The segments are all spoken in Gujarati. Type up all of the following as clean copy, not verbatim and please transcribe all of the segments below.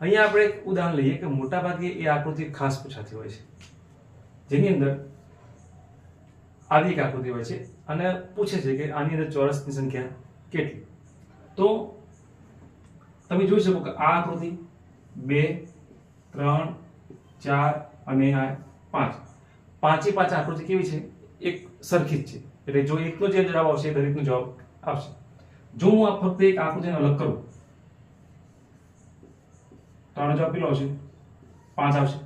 અહીંયા આપણે એક ઉદાહરણ લઈએ કે મોટાભાગે એ આકૃતિ ખાસ પૂછાતી હોય છે, જેની અંદર આવી એક આકૃતિ હોય છે અને પૂછે છે કે આની અંદર ચોરસની સંખ્યા કેટલી. તો તમે જોઈ શકો કે આ આકૃતિ 2, 3, 4 અને આ 5, પાંચે પાંચ આકૃતિ કેવી છે? એક સરખી જ છે. એટલે જો એકનો જે જવાબ આવશે એ દરેકનો જવાબ આવશે. જો હું આ ફક્ત એક આકૃતિને અલગ કરું તો આનો જવાબ કેટલો આવશે? 5 આવશે.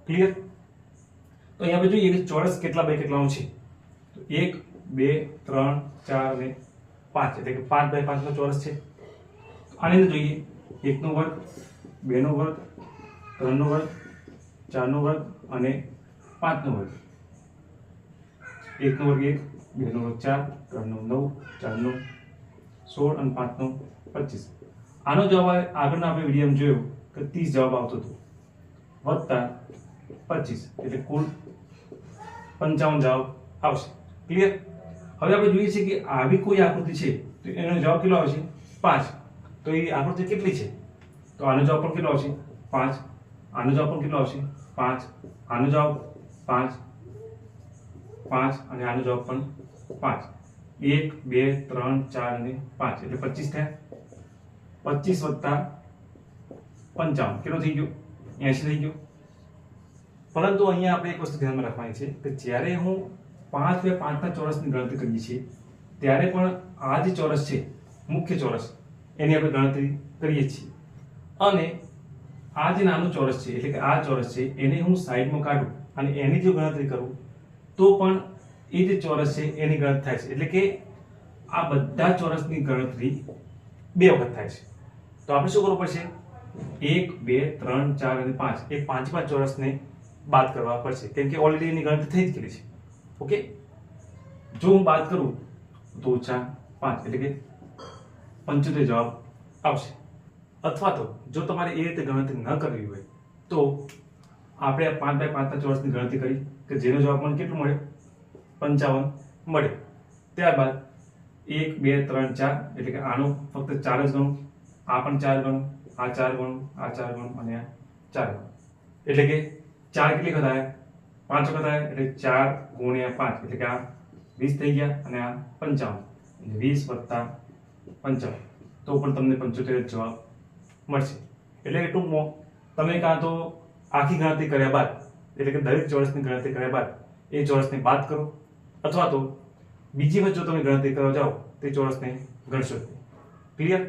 ક્લિયર? તો અહીંયા આપણે જોઈએ કે ચોરસ કેટલા બાય કેટલાનો છે. તો 1, 2, 3, 4 અને 5 એટલે કે 5 બાય 5 નો ચોરસ છે. આની અંદર જોઈએ 1 નો વર્ગ, 2 નો વર્ગ, 3 નો વર્ગ, 4 નો વર્ગ અને 5 નો વર્ગ. 1 નો વર્ગ 1, 2 નો વર્ગ 4, 3 નો 9, 4 નો 16 અને 5 નો 25. આનો જવાબ આગળના આપણે વિડીયોમાં જોયો કે 30 જવાબ આવતો હતો વત્તા 25 એટલે કુલ 55 જવાબ આવશે. ક્લિયર? હવે આપણે જોઈએ છીએ કે આવી કોઈ આકૃતિ છે તો એનો જવાબ કેટલો આવશે? 5. તો એ આકૃતિ કેટલી છે? તો આનો જવાબ પણ કેટલો આવશે? 5. આનો જવાબ પણ કેટલો આવશે? 5. આનો જવાબ 5, 5 અને આનો જવાબ પણ 5. 1, 2, 3, 4 અને 5 એટલે 25 થયા. 25 વત્તા 55 કેટલો થઈ ગયો? 80 થઈ ગયો. પરંતુ અહીંયા આપણે એક વસ્તુ ધ્યાનમાં રાખવાની છે કે જ્યારે હું 5 બાય 5 ના ચોરસની ગણતરી કરીએ છીએ ત્યારે પણ આ જે ચોરસ છે મુખ્ય ચોરસ એની આપણે ગણતરી કરીએ છીએ અને આ જે નાનું ચોરસ છે એટલે કે આ ચોરસ છે એને હું સાઈડમાં કાઢું અને એની જો ગણતરી કરું તો પણ એ જે ચોરસ છે એની ગણતરી થાય છે. એટલે કે આ બધા ચોરસની ગણતરી 2 વખત થાય છે. તો આપણે શું કરવું પડશે? 1, 2, 3, 4 અને 5 એ 5 ચોરસને બાદ કરવા પડશે કેમ કે ઓલરેડી એની ગણતરી થઈ જ ગયેલી છે. ઓકે, જો હું બાદ કરું તો -5 એટલે કે 75 જવાબ આવશે. અથવા તો જો તમારે એ રીતે ગણતરી ન કરવી હોય તો આપણે આ 5 બાય 5 ના ચોરસની ગણતરી કરી કે જેનો જવાબ મને કેટલો મળે? 55 મળે. ત્યારબાદ 1, 2, 3, 4 એટલે કે આનો ફક્ત 4 જ ગણું, આ પણ 4 ગણું, આ 4 ગણું, આ 4 ગણું અને આ 4 ગણું. એટલે કે 4 કેટલી વખત આવે? 5 વખત આવે એટલે 4 ગુણ્યા 5 એટલે કે આ 20 થઈ ગયા અને આ 55 20 વત્તા 55 તો પણ તમને 75 જવાબ મળશે. એટલે કે ટૂંકમાં તમે કાં તો આખી ગણતરી કર્યા બાદ એટલે કે દરેક ચોરસની ગણતરી કર્યા બાદ એ ચોરસને બાદ કરો અથવા તો બીજી વખત જો તમે ગણતરી કરવા જાઓ તે ચોરસને ગણશો. ક્લિયર?